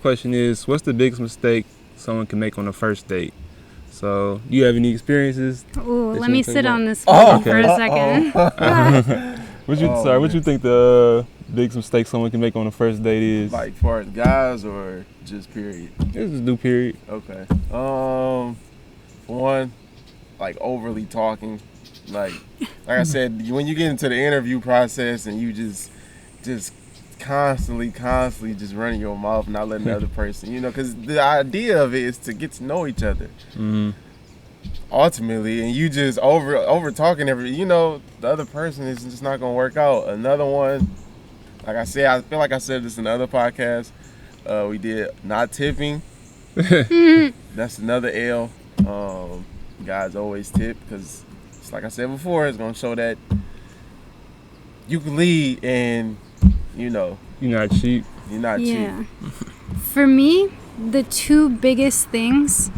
question is, what's the biggest mistake someone can make on a first date? So, do you have any experiences? Ooh, let me sit on this one for a second. What you think the biggest mistake someone can make on a first date is? Like, far as guys or just period? Just do period. Okay. One, like overly talking. Like I said, when you get into the interview process and you just constantly just running your mouth, not letting the other person, because the idea of it is to get to know each other. Mm-hmm. Ultimately, and you just over talking the other person is just not gonna work out. Another one, like I said, I feel like I said this in the other podcast. We did not tipping. That's another L. Guys always tip because, like I said before, it's gonna show that you can lead and you're not cheap. You're not cheap. For me, the two biggest things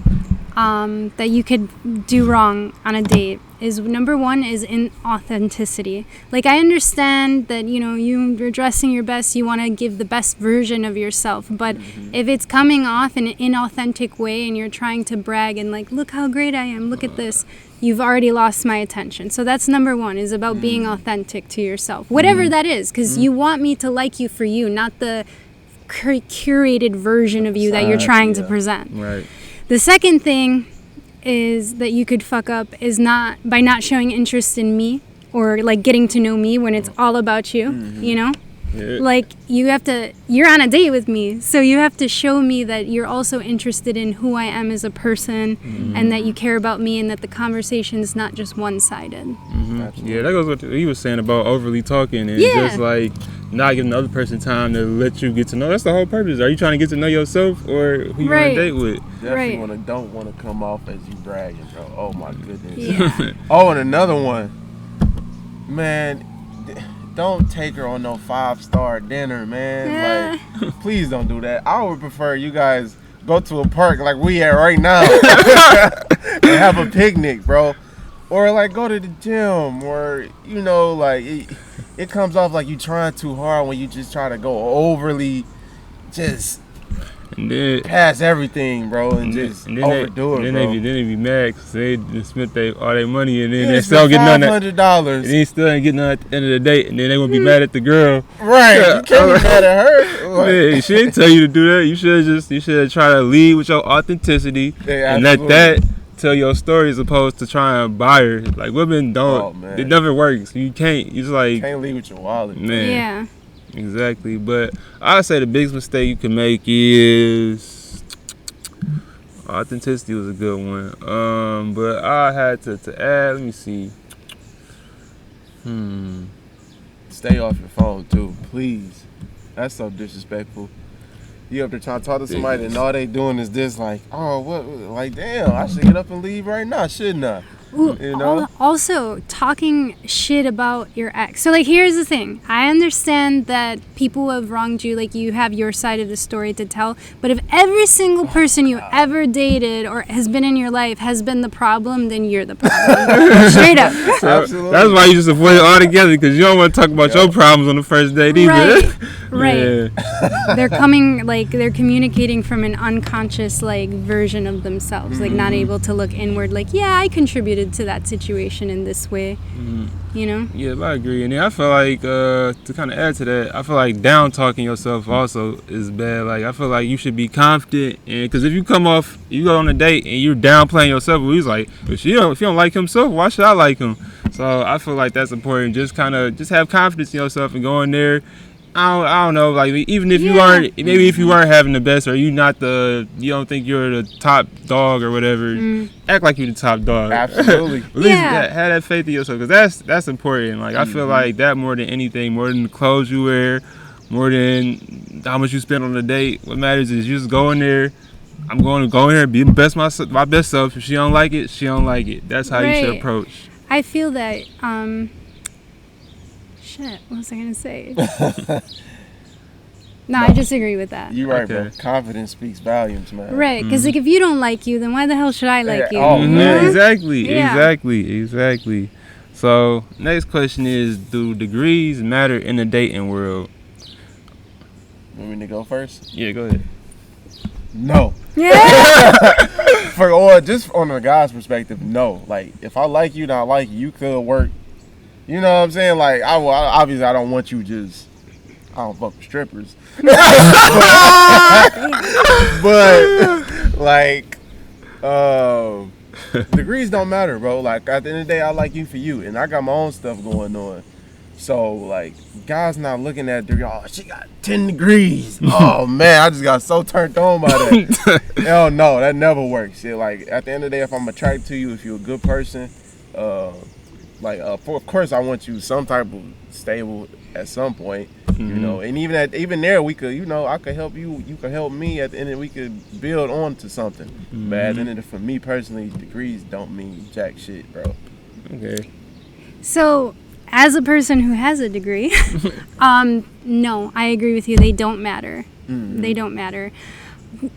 that you could do wrong on a date is, number one is inauthenticity. Like, I understand that you're dressing your best, you want to give the best version of yourself, but if it's coming off in an inauthentic way and you're trying to brag and like, look how great I am, look at this, you've already lost my attention. So that's number one, is about being authentic to yourself, whatever that is, because you want me to like you for you, not the curated version of you that you're trying to present. Right. The second thing is that you could fuck up is by not showing interest in me or like getting to know me when it's all about you, Yeah. Like, you're on a date with me, so you have to show me that you're also interested in who I am as a person, and that you care about me, and that the conversation is not just one-sided. Yeah, that goes with what he was saying about overly talking and just like not giving the other person time to let you get to know. That's the whole purpose. Are you trying to get to know yourself or who you on a date with? Definitely don't want to come off as you bragging, bro. Oh my goodness. Yeah. Oh, and another one, man. Don't take her on no 5-star dinner, man. Like, please don't do that. I would prefer you guys go to a park like we at right now and have a picnic, bro. Or like go to the gym, or like it comes off like you trying too hard when you just try to go overly just and then pass everything, bro, and just overdo it, bro. Then they be mad because they just spent all their money and then they still get nothing. $500. And they still ain't getting nothing at the end of the day, and then they gonna be mad at the girl. Right, you can't be mad at her. Man, she didn't tell you to do that. You should try to lead with your authenticity and let that tell your story as opposed to trying to buy her. Like, women don't. It never works. You can't. You just like can't lead with your wallet. Man. Yeah. Exactly, but I'd say the biggest mistake you can make is authenticity was a good one. But I had to add. Let me see. Stay off your phone too, please. That's so disrespectful. You up there trying to talk to somebody and all they doing is this, like, oh, what? Like, damn, I should get up and leave right now, shouldn't I? Ooh, also, talking shit about your ex. So, like, here's the thing. I understand that people who have wronged you, like, you have your side of the story to tell. But if every single person you ever dated or has been in your life has been the problem, then you're the problem. Straight up. Absolutely. That's why you just avoid it altogether, because you don't want to talk about your problems on the first date either. Right. They're communicating from an unconscious, like, version of themselves. Like, not able to look inward, like, yeah, I contributed to that situation in this way, Yeah, I agree. And then I feel like to kind of add to that, I feel like down talking yourself also is bad. Like, I feel like you should be confident, and because if you go on a date and you're downplaying yourself, well, he's like, if you don't like himself, why should I like him? So I feel like that's important. Just have confidence in yourself and go in there. I don't know, like, even if you aren't, maybe if you weren't having the best, or you don't think you're the top dog or whatever, act like you're the top dog. Absolutely. At least have that faith in yourself, because that's important. Like, I feel like that more than anything, more than the clothes you wear, more than how much you spend on the date. What matters is you just go in there. I'm going to go in there, be my best self. If she don't like it, she don't like it. That's how you should approach. I feel that. Shit, what was I gonna say? No, I disagree with that. You're right, bro. Confidence speaks volumes, man. Right, because like, if you don't like you, then why the hell should I like you? Oh, man. Exactly. So, next question is, do degrees matter in the dating world? Want me to go first? Yeah, go ahead. no. Yeah. Or just on a guy's perspective, no. Like, if I like you and I like you, you could work. You know what I'm saying? Like, obviously I don't want you just. I don't fuck with strippers. but like, degrees don't matter, bro. Like, at the end of the day, I like you for you, and I got my own stuff going on. So, like, guys not looking at degree. Oh, she got 10 degrees. Oh man, I just got so turned on by that. Hell no, that never works. Shit, like, at the end of the day, if I'm attracted to you, if you're a good person, of course I want you some type of stable at some point, you know. And even there, we could, you know, I could help you, you could help me. At the end, we could build on to something. But at the end of the, for me personally, degrees don't mean jack shit, bro. Okay. So, as a person who has a degree, no, I agree with you. They don't matter. They don't matter.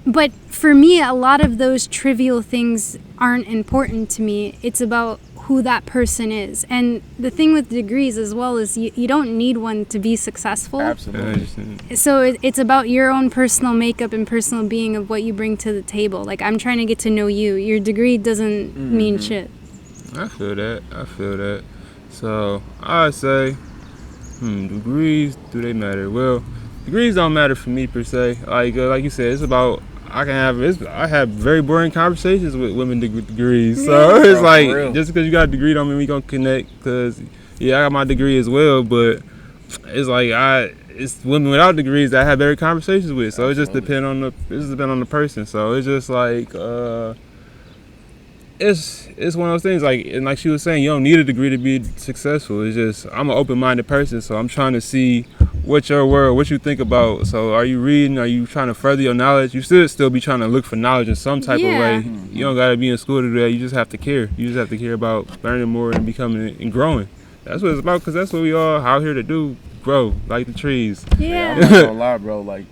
But for me, a lot of those trivial things aren't important to me. It's about who that person is. And the thing with degrees as well is you don't need one to be successful. Absolutely. So it's about your own personal makeup and personal being of what you bring to the table. Like, I'm trying to get to know you. Your degree doesn't mean shit. I feel that. So I say, degrees, do they matter? Well, degrees don't matter for me per se. Like you said, it's about I have very boring conversations with women degrees. So it's like just because you got a degree don't mean we gonna connect. Cause I got my degree as well, but it's like it's women without degrees that I have better conversations with. So it just depend on the person. So it's just like. It's one of those things, like, and like she was saying, you don't need a degree to be successful. It's just I'm an open-minded person, so I'm trying to see what you think about. So are you reading? Are you trying to further your knowledge? You should still be trying to look for knowledge in some type of way. You don't gotta be in school to do that. You just have to care. You just have to care about learning more and becoming and growing. That's what it's about, because that's what we all out here to do, grow like the trees. Yeah. I'm not gonna lie, bro. Like,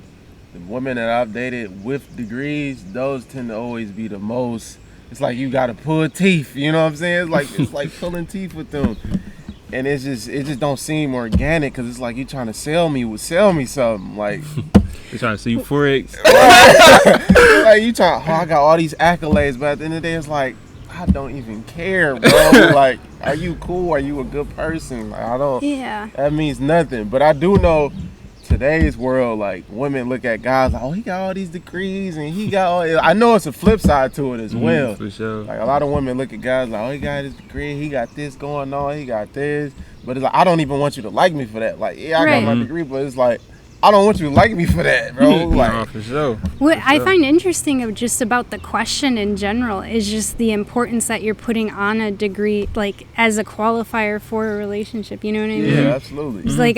the women that I've dated with degrees, those tend to always be the most. It's like you gotta pull teeth, you know what I'm saying? It's like pulling teeth with them, and it just don't seem organic, because it's like you trying to sell me something. Like, They're trying to see you forex. like you trying. Oh, I got all these accolades, but at the end of the day, it's like I don't even care, bro. Like, are you cool? Are you a good person? Like, I don't. Yeah. That means nothing. But I do know. Today's world, like, women look at guys like, oh, he got all these degrees and he got all. I know it's a flip side to it as well. For sure. Like, a lot of women look at guys like, oh, he got his degree, he got this going on, he got this. But it's like, I don't even want you to like me for that. Like, yeah, I got my degree, but it's like, I don't want you to like me for that, bro. Like, no, for sure. What I find interesting of just about the question in general is just the importance that you're putting on a degree, like, as a qualifier for a relationship. You know what I mean? Yeah, absolutely. It's like,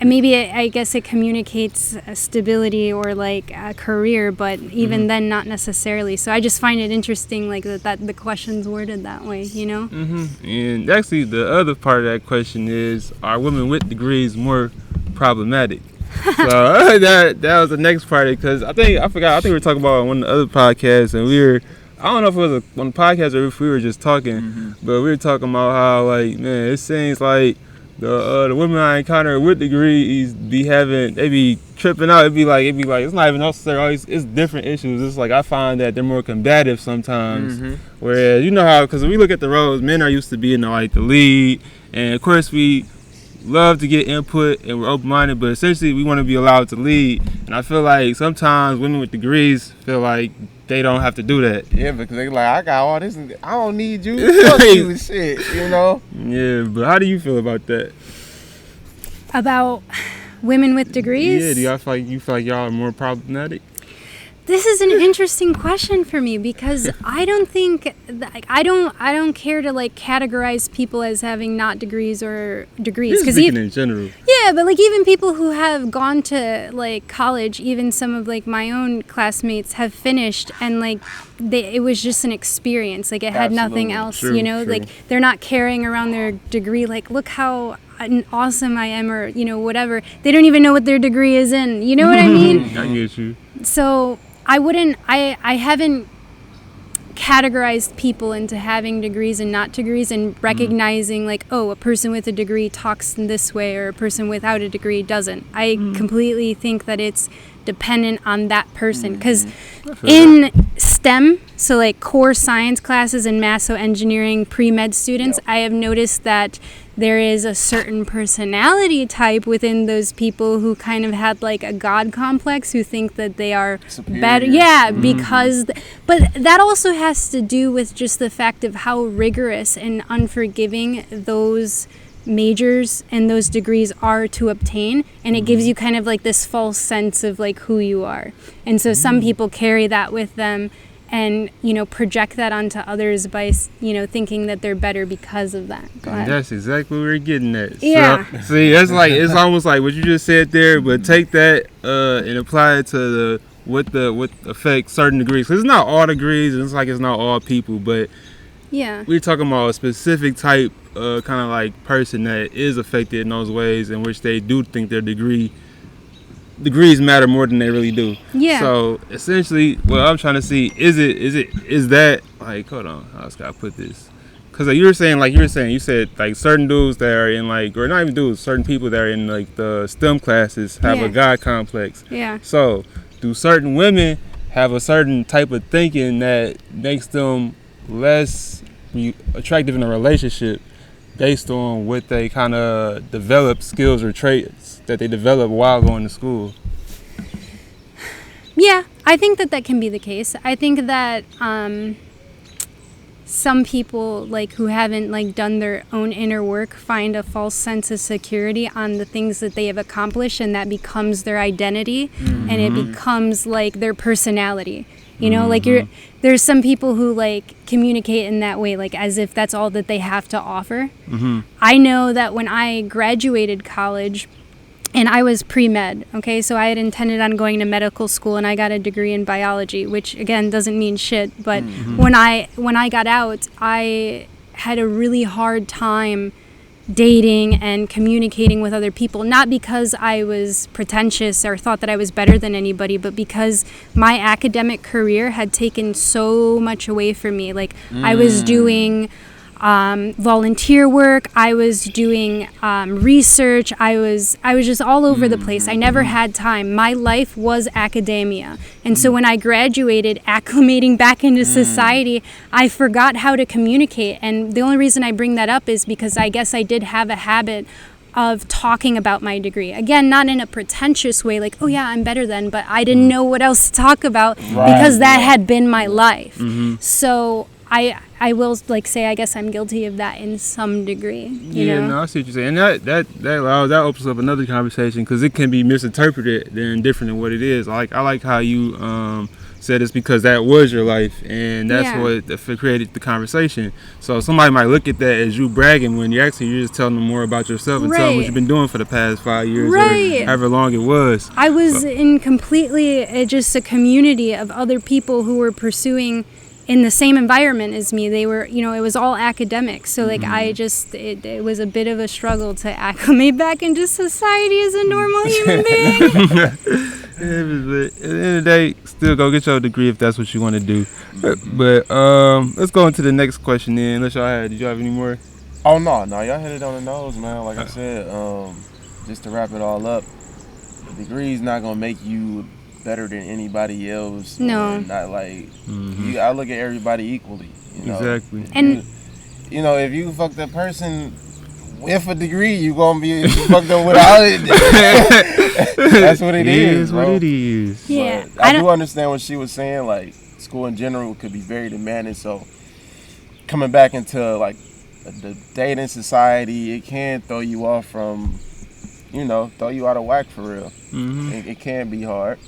maybe I guess it communicates a stability or like a career, but even then not necessarily. So I just find it interesting, like that the question's worded that way, you know. And actually, the other part of that question is: are women with degrees more problematic? So that was the next part, because I think we were talking about on one of the other podcasts, and I don't know if it was on the podcast or if we were just talking, but we were talking about how, like, man, it seems like the women I encounter with degrees they be tripping out. It'd be like it's not even necessarily it's different issues. It's like I find that they're more combative sometimes. Whereas, you know how, because we look at the roles, men are used to being like the lead, and of course we love to get input and we're open-minded, but essentially we want to be allowed to lead. And I feel like sometimes women with degrees feel like they don't have to do that. Yeah, because they like, I got all this and I don't need you. Fuck you and shit, you know? Yeah, but how do you feel about that? About women with degrees? Yeah, do y'all feel like y'all are more problematic? This is an interesting question for me, because I don't think I don't care to like categorize people as having not degrees or degrees, because even in general. Yeah, but like even people who have gone to like college, even some of like my own classmates have finished, and like it was just an experience. Like it had nothing else, True, you know. true. Like they're not carrying around their degree. Like, look how awesome I am, or you know, whatever. They don't even know what their degree is in. You know what I mean? I get you. So I haven't categorized people into having degrees and not degrees, and recognizing like, oh, a person with a degree talks in this way or a person without a degree doesn't. I completely think that it's dependent on that person. Because in STEM, so like core science classes and math, so engineering, pre-med students, I have noticed that there is a certain personality type within those people who kind of had like a God complex, who think that they are Superior. better. Yeah, because, but that also has to do with just the fact of how rigorous and unforgiving those majors and those degrees are to obtain, and it gives you kind of like this false sense of like who you are. And so some people carry that with them and, you know, project that onto others by, you know, thinking that they're better because of that. Go ahead. That's exactly what we're getting at. Yeah. So, see, that's like, it's almost like what you just said there, but take that and apply it to what affects certain degrees. 'Cause it's not all degrees, and it's like it's not all people, but Yeah. we're talking about a specific type kind of like person that is affected in those ways in which they do think their degrees matter more than they really do. Yeah. So essentially, what I'm trying to see is that like, hold on, I just gotta put this, because like you said like certain dudes that are in like, or not even dudes, certain people that are in like the STEM classes have a God complex. Yeah. So do certain women have a certain type of thinking that makes them less attractive in a relationship based on what they kind of develop, skills or traits that they develop while going to school? Yeah, I think that can be the case. I think that some people like who haven't like done their own inner work find a false sense of security on the things that they have accomplished, and that becomes their identity, and it becomes like their personality. You know, like there's some people who like communicate in that way, like as if that's all that they have to offer. I know that when I graduated college, and I was pre-med, okay, so I had intended on going to medical school, and I got a degree in biology, which again doesn't mean shit. But when I got out, I had a really hard time dating and communicating with other people, not because I was pretentious or thought that I was better than anybody, but because my academic career had taken so much away from me. Like I was doing volunteer work, I was doing research, I was just all over the place. I never had time. My life was academia. And so when I graduated, acclimating back into society, I forgot how to communicate. And the only reason I bring that up is because I guess I did have a habit of talking about my degree. Again, not in a pretentious way, like, oh yeah, I'm better than, but I didn't know what else to talk about because that had been my life. So I will like say I guess I'm guilty of that in some degree. You know? No, I see what you're saying. And that opens up another conversation, because it can be misinterpreted and different than what it is. Like I like how you said it's because that was your life, and that's what created the conversation. So somebody might look at that as you bragging, when you're just telling them more about yourself and telling them what you've been doing for the past 5 years or however long it was. I was in completely just a community of other people who were pursuing in the same environment as me. They were, you know, it was all academic. So like it was a bit of a struggle to acclimate back into society as a normal human being. At the end of the day, still go get your degree if that's what you want to do. But let's go into the next question then. Unless did y'all have any more? Oh no, y'all hit it on the nose, man. Like I said, just to wrap it all up, the degree's not gonna make you better than anybody else. No. Not like I look at everybody equally. You know? Exactly. And you know, if you fuck that person with a degree, you gonna be fucked up without it. That's what it is, bro. What it is. Yeah, but I do understand what she was saying. Like school in general could be very demanding. So coming back into like the dating society, it can throw you off from, you know, throw you out of whack for real. It can be hard.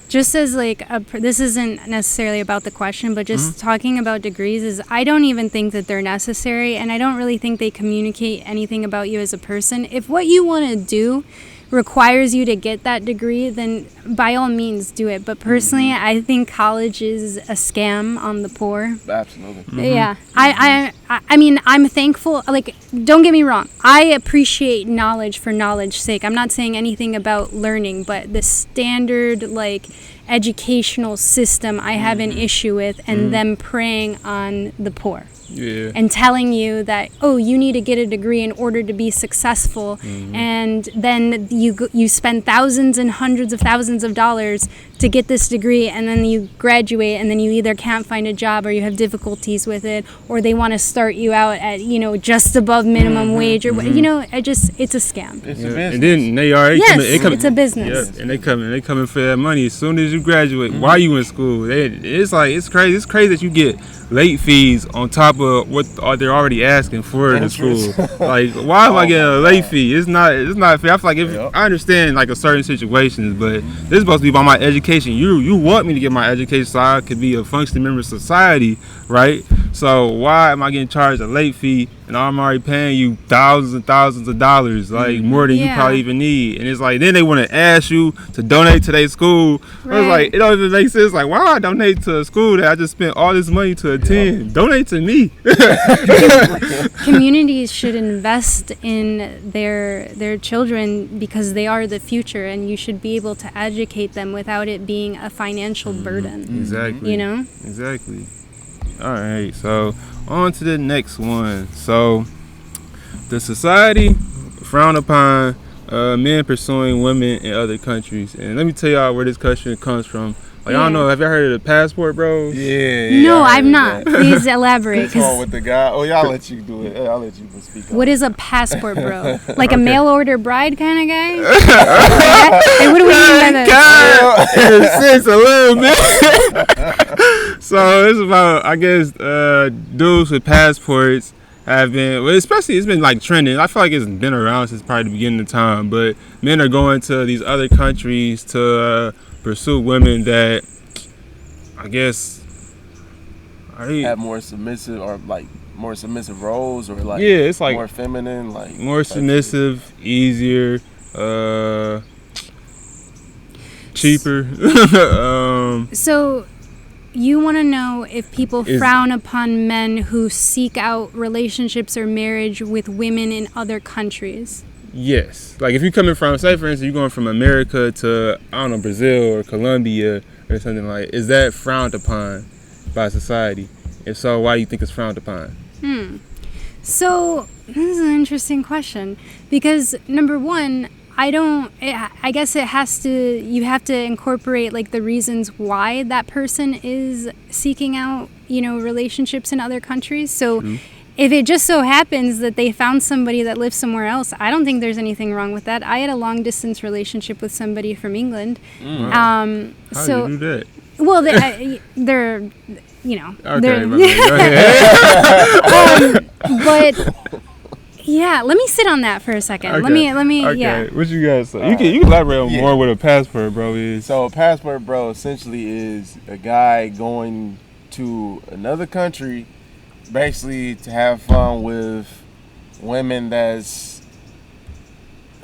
just as like this isn't necessarily about the question, but just talking about degrees is I don't even think that they're necessary, and I don't really think they communicate anything about you as a person. If what you want to do requires you to get that degree, then by all means do it. But personally, I think college is a scam on the poor. Absolutely. Yeah. I mean, I'm thankful. Like, don't get me wrong. I appreciate knowledge for knowledge's sake. I'm not saying anything about learning, but the standard, like, educational system I have an issue with, and them preying on the poor. Yeah. and telling you that, oh, you need to get a degree in order to be successful, and then you spend thousands and hundreds of thousands of dollars to get this degree, and then you graduate, and then you either can't find a job or you have difficulties with it, or they want to start you out at just above minimum wage, or it's a scam. It's a business. And then they are It's a business. Yeah, and they coming for that money as soon as you graduate. While you in school, it's crazy. It's crazy that you get late fees on top of what they're already asking for in the school. Like, why am I getting a late fee? It's not fair. I feel like I understand like a certain situations, but this is supposed to be about my education. You want me to get my education so I could be a functioning member of society, right? So why am I getting charged a late fee and I'm already paying you thousands and thousands of dollars, like more than you probably even need? And it's like then they want to ask you to donate to their school. Right. It's like it don't even make sense. Like, why would I donate to a school that I just spent all this money to attend? Donate to me. Communities should invest in their children because they are the future, and you should be able to educate them without it being a financial burden. Exactly. Exactly. All right. So on to the next one. So the society frown upon men pursuing women in other countries, and let me tell y'all where this question comes from. Like, I don't know. Have y'all heard of the passport bros? Yeah. No, I've not. Please elaborate. This one with the guy. Oh, yeah, I'll let you do it. I'll let you speak. What is a passport bro? Like a mail order bride kind of guy? And what do we mean by that? In a sense, a little bit. So it's about, I guess, dudes with passports have been, well, especially it's been like trending. I feel like it's been around since probably the beginning of time. But men are going to these other countries to pursue women that, I guess, have more submissive or like more submissive roles, or like it's like more feminine, like more submissive, easier, cheaper. So you want to know if people frown upon men who seek out relationships or marriage with women in other countries? Yes. Like if you're coming from, say for instance, you're going from America to, I don't know, Brazil or Colombia or something like, is that frowned upon by society? If so, why do you think it's frowned upon? So this is an interesting question, because number one, I guess it has to, you have to incorporate like the reasons why that person is seeking out, relationships in other countries. So if it just so happens that they found somebody that lives somewhere else, I don't think there's anything wrong with that. I had a long distance relationship with somebody from England. How do you do that? Well, they're Okay, but yeah, let me sit on that for a second. Okay. Let me. Okay. Yeah. What you guys say? You can elaborate on more what a passport bro is. So a passport bro essentially is a guy going to another country, basically to have fun with women that's,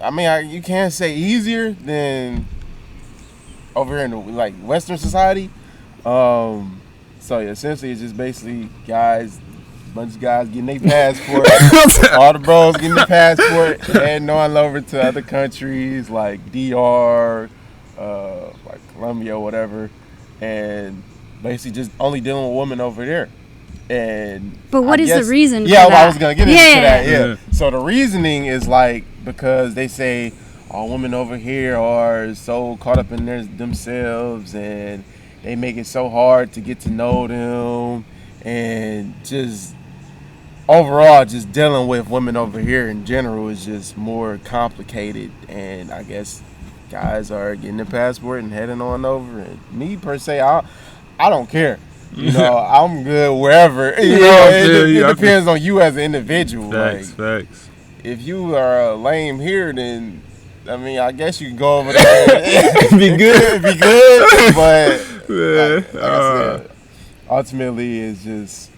you can't say easier than over here in like Western society. So yeah, essentially it's just basically bunch of guys getting their passport, all the bros getting their passport, heading on over to other countries like DR, like Colombia or whatever, and basically just only dealing with women over there. But what is the reason for that? that? I was gonna get into that. Yeah. So the reasoning is like because they say all women over here are so caught up in themselves, and they make it so hard to get to know them, and just overall just dealing with women over here in general is just more complicated. And I guess guys are getting their passport and heading on over. And me per se, I don't care. I'm good wherever. It depends on you as an individual. Facts. If you are lame here, then I guess you can go over there and be good. But like I said, ultimately, it's just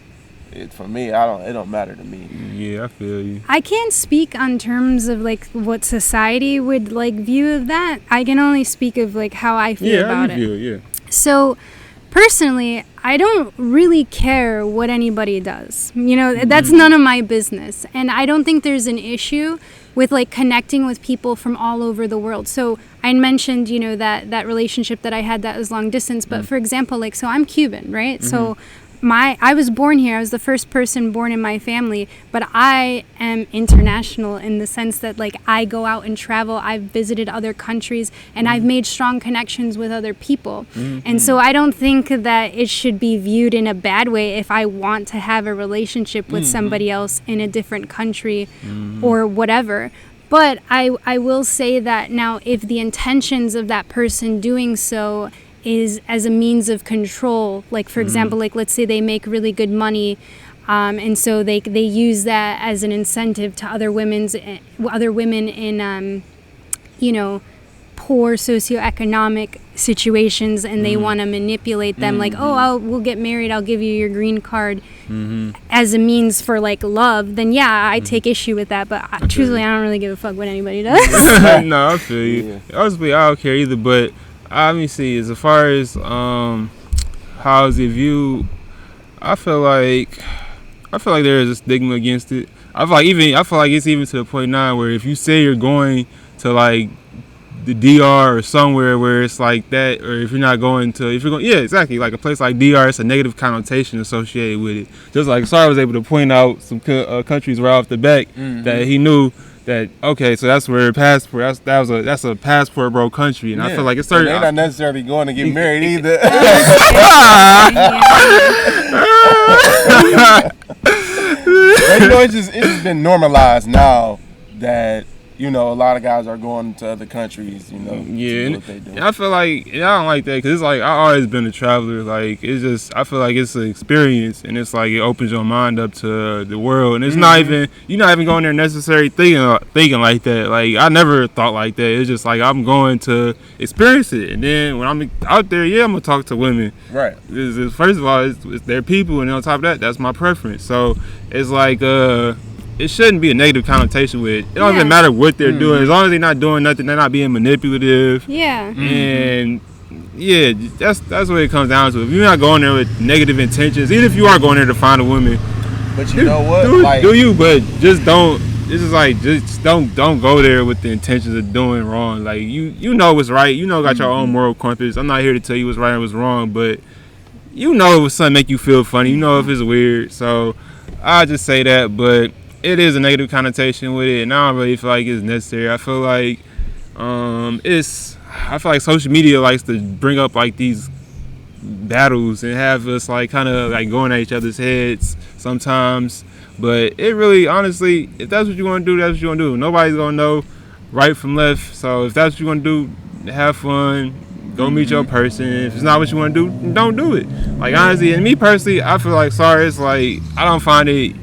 for me. It don't matter to me. Yeah, I feel you. I can't speak on terms of like what society would like view of that. I can only speak of like how I feel about it. Yeah. So personally, I don't really care what anybody does. That's none of my business. And I don't think there's an issue with like connecting with people from all over the world. So I mentioned, that relationship that I had that was long distance. But for example, so I'm Cuban, right? So I was born here. I was the first person born in my family, but I am international in the sense that like I go out and travel. I've visited other countries and I've made strong connections with other people. And so I don't think that it should be viewed in a bad way if I want to have a relationship with somebody else in a different country or whatever. But I will say that now if the intentions of that person doing so is as a means of control, like for example, like let's say they make really good money, and so they use that as an incentive to other women in you know, poor socioeconomic situations, and they want to manipulate them, like, oh, we'll get married, I'll give you your green card, as a means for like love. Then yeah, I take issue with that. But truthfully, I don't really give a fuck what anybody does. No, I feel you. Honestly, I don't care either. But let me see. As far as how's it viewed, I feel like there is a stigma against it. I feel like it's even to the point now where if you say you're going to like the DR or somewhere where it's like that, or if you're going, yeah, exactly, like a place like DR, it's a negative connotation associated with it. Just like Sarah was able to point out some countries right off the back that he knew that, okay, so that's where passport, that's a passport bro country, and I feel like it's certain. They're not necessarily going to get married either. But, you know, it's just been normalized now that, you know, a lot of guys are going to other countries, you know, to do what they do. And I feel like, I don't like that, because it's like, I've always been a traveler. Like, it's just, I feel like it's an experience, and it's like, it opens your mind up to the world. And it's not even, you're not even going there necessarily thinking like that. Like, I never thought like that. It's just like, I'm going to experience it. And then when I'm out there, I'm going to talk to women. Right. First of all, it's their people, and on top of that, that's my preference. So, it's like, it shouldn't be a negative connotation with it. It don't even matter what they're doing. As long as they're not doing nothing, they're not being manipulative. Yeah. And yeah, that's what it comes down to. If you're not going there with negative intentions, even if you are going there to find a woman, but you know what? But just don't. It's just like don't go there with the intentions of doing wrong. Like you know what's right. You know, got your own moral compass. I'm not here to tell you what's right and what's wrong, but you know if something make you feel funny. You know if it's weird. So I just say that, but it is a negative connotation with it, and I don't really feel like it's necessary. I feel like social media likes to bring up like these battles and have us like kind of like going at each other's heads sometimes. But it really, honestly, if that's what you want to do, that's what you want to do. Nobody's gonna know right from left. So if that's what you want to do, have fun. Go meet your person. If it's not what you want to do, don't do it. Like honestly, and me personally, I feel like it's like I don't find it.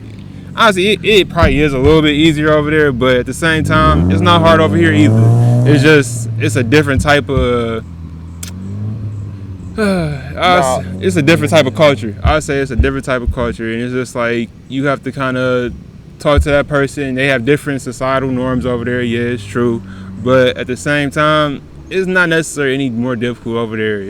Honestly, it probably is a little bit easier over there, but at the same time, it's not hard over here either. It's a different type of it's a different type of culture. I'd say it's a different type of culture, and it's just like you have to kind of talk to that person. They have different societal norms over there. Yeah, it's true, but at the same time, it's not necessarily any more difficult over there.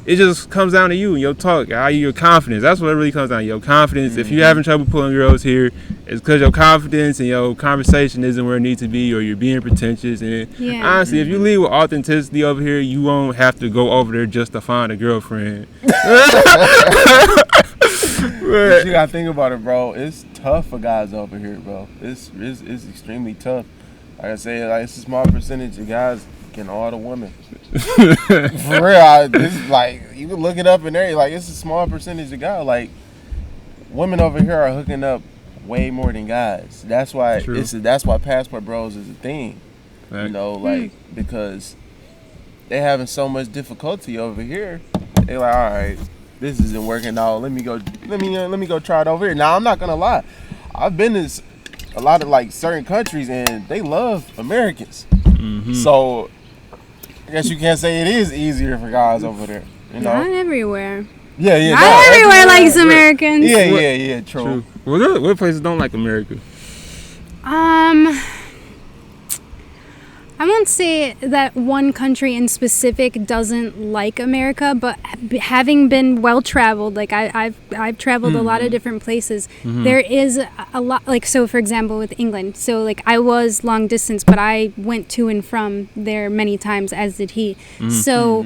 It just comes down to you and your talk, your confidence. That's what it really comes down to, your confidence. If you're having trouble pulling girls here, it's because your confidence and your conversation isn't where it needs to be, or you're being pretentious. And honestly, if you lead with authenticity over here, you won't have to go over there just to find a girlfriend. But you gotta think about it, bro. It's tough for guys over here, bro. It's extremely tough. Like I say, like it's a small percentage of guys getting all the women. For real, this is like you can look it up and there. Like it's a small percentage of guys. Like women over here are hooking up way more than guys. That's why that's why passport bros is a thing. Right. You know, like because they're having so much difficulty over here. They're like, all right, this isn't working out. Let me go try it over here. Now I'm not gonna lie, I've been to a lot of like certain countries and they love Americans. So I guess you can't say it is easier for guys over there. You know? Not everywhere. Yeah. Not everywhere likes Americans. Yeah, true. Well, what places don't like America? I won't say that one country in specific doesn't like America, but having been well traveled, like I've traveled a lot of different places. There is a lot, like so for example with England. So like I was long distance, but I went to and from there many times, as did he. So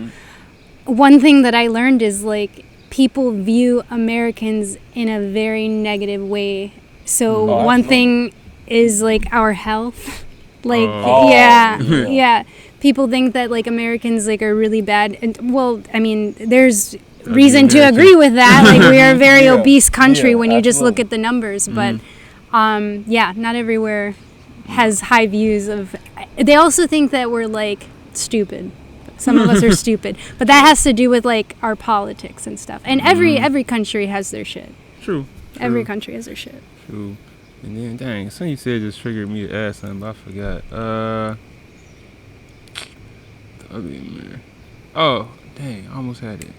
one thing that I learned is like people view Americans in a very negative way. So Oh, one absolutely. thing is like our health. Like Oh. yeah. People think that like Americans like are really bad, and well, I mean, there's reason to American. agree with that. Like we are a very Yeah. obese country Yeah, when you just look absolutely. at the numbers, but yeah, not everywhere has high views of. They also think that we're like stupid. Some of us are stupid, but that has to do with like our politics and stuff. And every country has their shit. True. Every country has their shit. True. And then, dang, something you said just triggered me to ask something, but I forgot. The other man. Oh, dang, I almost had it.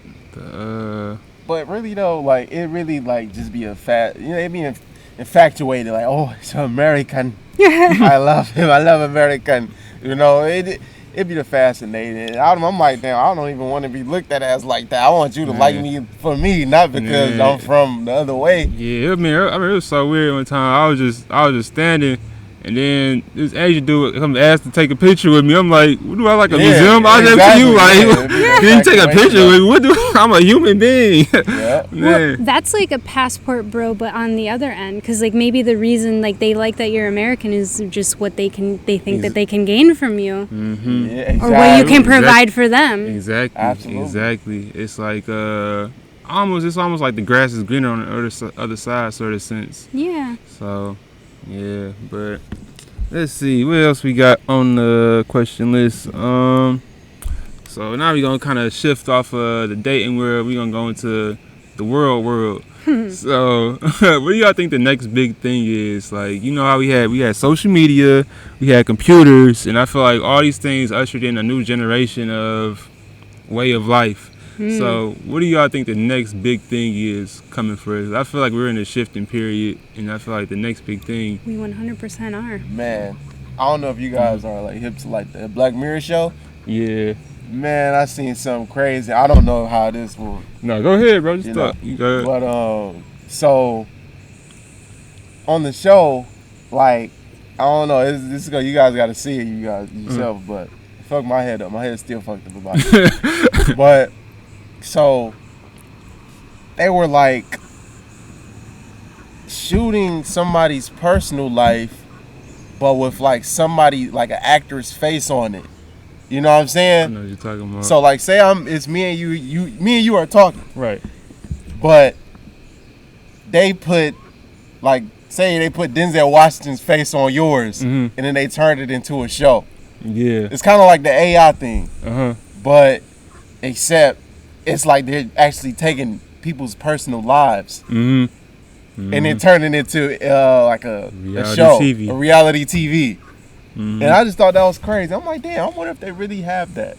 But really though, like it really like just be a fat, you know, it be infatuated. Like, oh, it's American. I love him. I love American. You know, it be the fascinating. I'm like, damn, I don't even want to be looked at as like that. I want you to like me for me, not because Yeah. I'm from the other way. Yeah, I mean, it was so weird one time. I was just standing, and then this Asian dude come asked to take a picture with me. I'm like, what do I like a Yeah, museum? I was exactly, to you, like, yeah, it'd be that did you take a infatuation, picture with me? What do I'm a human being? Yeah. Well, Man. that's like a passport, bro. But on the other end, because like maybe the reason like they like that you're American is just what they think that they can gain from you, Mm-hmm. Yeah, exactly. or what you can Exactly. provide for them. Exactly. Absolutely. Exactly. It's like it's almost like the grass is greener on the other side, sort of sense. Yeah. So, yeah, but let's see what else we got on the question list. So now we're gonna kind of shift off the dating world. We're gonna go into the world. So, what do y'all think the next big thing is? Like, you know how we had social media, we had computers, and I feel like all these things ushered in a new generation of way of life. So, what do y'all think the next big thing is coming for us? I feel like we're in a shifting period, and I feel like the next big thing. We 100% are. Man, I don't know if you guys are like hip to like the Black Mirror show. Yeah. Man, I seen something crazy. I don't know how this will, No, go ahead, bro. Just You talk. know, You go ahead. but so on the show, like I don't know. This is you guys got to see it, you guys yourself. But fuck my head up. My head's still fucked up about it. But so they were like shooting somebody's personal life, but with like somebody like an actor's face on it. You know what I'm I saying? know what you're talking about. So like, say it's me and me and you are talking, right. but they put like, say they put Denzel Washington's face on yours, Mhm. and then they turned it into a show. Yeah. It's kind of like the AI thing, Uh-huh. but except it's like they're actually taking people's personal lives Mm-hmm. and then turning it into like a Reality show, TV. a reality TV. Mhm. And I just thought that was crazy. I'm like, damn, I wonder if they really have that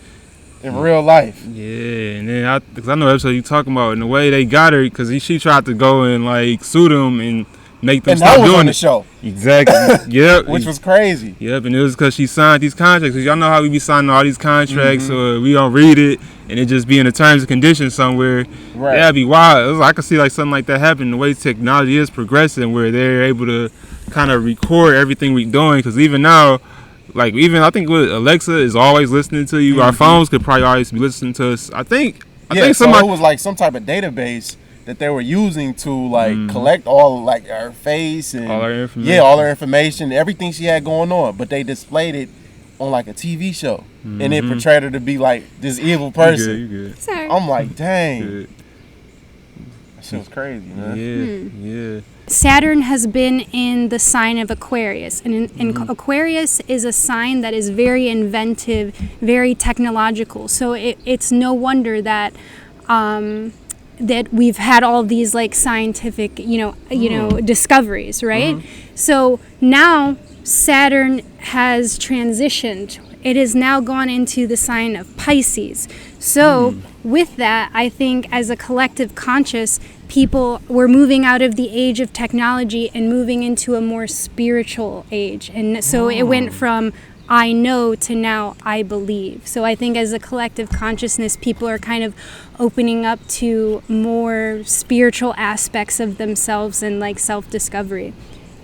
in real life. Yeah, and then because I know the episode you talking about, and the way they got her, because she tried to go and like sue them and make them And stop that was doing on the it. show, Exactly. Yep. which was crazy. Yep, and it was because she signed these contracts. Cause y'all know how we be signing all these contracts, Mm-hmm. so we don't read it, and it just be in the terms and conditions somewhere. Right. That'd be wild. I could see like something like that happen. The way technology is progressing, where they're able to kind of record everything we doing. Because even now, like I think with Alexa is always listening to you. Our phones could probably always be listening to us. I think So somebody. it was like some type of database that they were using to like collect all like her face and All her information. Yeah, all her information, everything she had going on. But they displayed it on like a TV show, and it portrayed her to be like this evil person. You good. Sorry. I'm like, dang, Good. that shit was crazy, man. Yeah. Saturn has been in the sign of Aquarius, and Aquarius is a sign that is very inventive, very technological. So it's no wonder that that we've had all these like scientific, discoveries, right? So now Saturn has transitioned. It has now gone into the sign of Pisces. So with that, I think as a collective conscious, people were moving out of the age of technology and moving into a more spiritual age. And so it went from I know to now I believe. So I think as a collective consciousness, people are kind of opening up to more spiritual aspects of themselves and like self-discovery.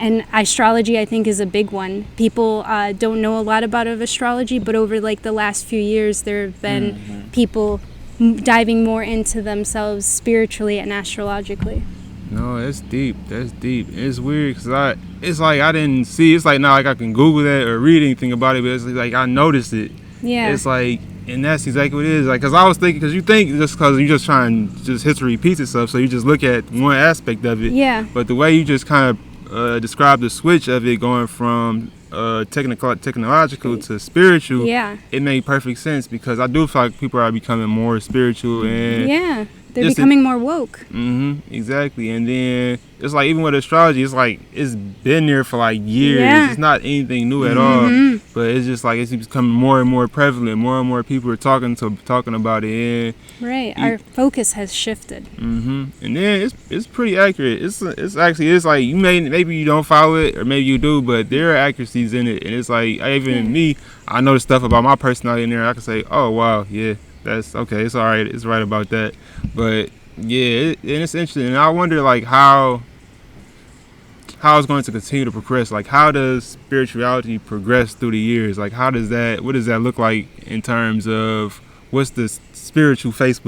And astrology, I think, is a big one. People don't know a lot about astrology, but over like the last few years, there have been people diving more into themselves spiritually and astrologically. No, that's deep. That's deep. It's weird because it's like I didn't see. It's like not like I can Google that or read anything about it, but it's like I noticed it. Yeah. It's like, and that's exactly what it is. Like, cause I was thinking, cause you think just cause you just trying, just history repeats itself, so you just look at one aspect of it. Yeah. But the way you just kind of describe the switch of it going from technological to spiritual, Yeah. it made perfect sense because I do feel like people are becoming more spiritual and Yeah. They're becoming more woke. Exactly. And then it's like even with astrology, it's like it's been there for like years. Yeah. It's not anything new at all, but it's just like it's becoming more and more prevalent. More and more people are talking about it. Right. Our focus has shifted. And then it's pretty accurate. It's actually like you maybe you don't follow it or maybe you do, but there are accuracies in it. And it's like even me, I know the stuff about my personality in there. I can say, oh wow, yeah. That's okay. It's all right. It's right about that. But yeah, and it's interesting. And I wonder like how it's going to continue to progress. Like how does spirituality progress through the years? Like what does that look like in terms of what's the spiritual Facebook